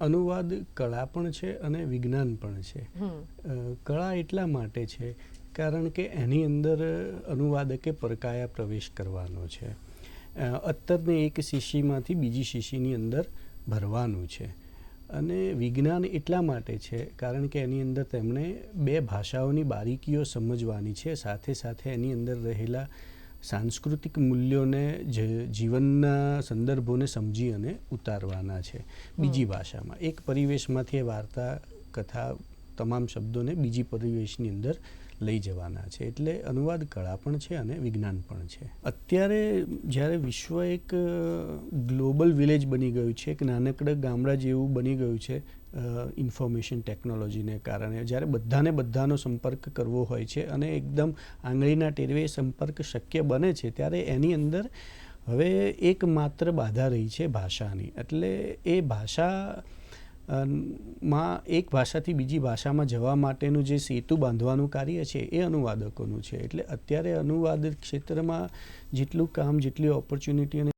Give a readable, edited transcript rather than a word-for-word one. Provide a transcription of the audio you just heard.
અનુવાદ કળા પણ છે અને વિજ્ઞાન પણ છે. કળા એટલા માટે છે કારણ કે એની અંદર અનુવાદકે પરકાયા પ્રવેશ કરવાનો છે. અત્તરને એક શીશીમાંથી બીજી શીશીની અંદર ભરવાનું છે. અને વિજ્ઞાન એટલા માટે છે કારણ કે એની અંદર તેમણે બે ભાષાઓની બારીકીઓ સમજવાની છે, સાથે સાથે એની અંદર રહેલા સાંસ્કૃતિક મૂલ્યોને જીવનના સંદર્ભોને સમજી અને ઉતારવાના છે બીજી ભાષામાં. એક પરિવેશમાંથી એ વાર્તા કથા તમામ શબ્દોને બીજી પરિવેશની અંદર લઈ જવાના છે. એટલે અનુવાદ કળા પણ છે અને વિજ્ઞાન પણ છે. અત્યારે જ્યારે વિશ્વ એક ગ્લોબલ વિલેજ બની ગયું છે, એક નાનકડા ગામડા જેવું બની ગયું છે ઇન્ફોર્મેશન ટેકનોલોજીને કારણે, જ્યારે બધાનો સંપર્ક કરવો હોય છે અને એકદમ આંગળીના ટેરવે સંપર્ક શક્ય બને છે, ત્યારે એની અંદર હવે એકમાત્ર બાધા રહી છે ભાષાની. એટલે એ ભાષા માં એક ભાષાથી બીજી ભાષામાં જવા માટેનું જે સેતુ બાંધવાનું કાર્ય છે એ અનુવાદકોનું છે. એટલે અત્યારે અનુવાદ ક્ષેત્રમાં જેટલું કામ, જેટલી ઓપોર્ચ્યુનિટી અને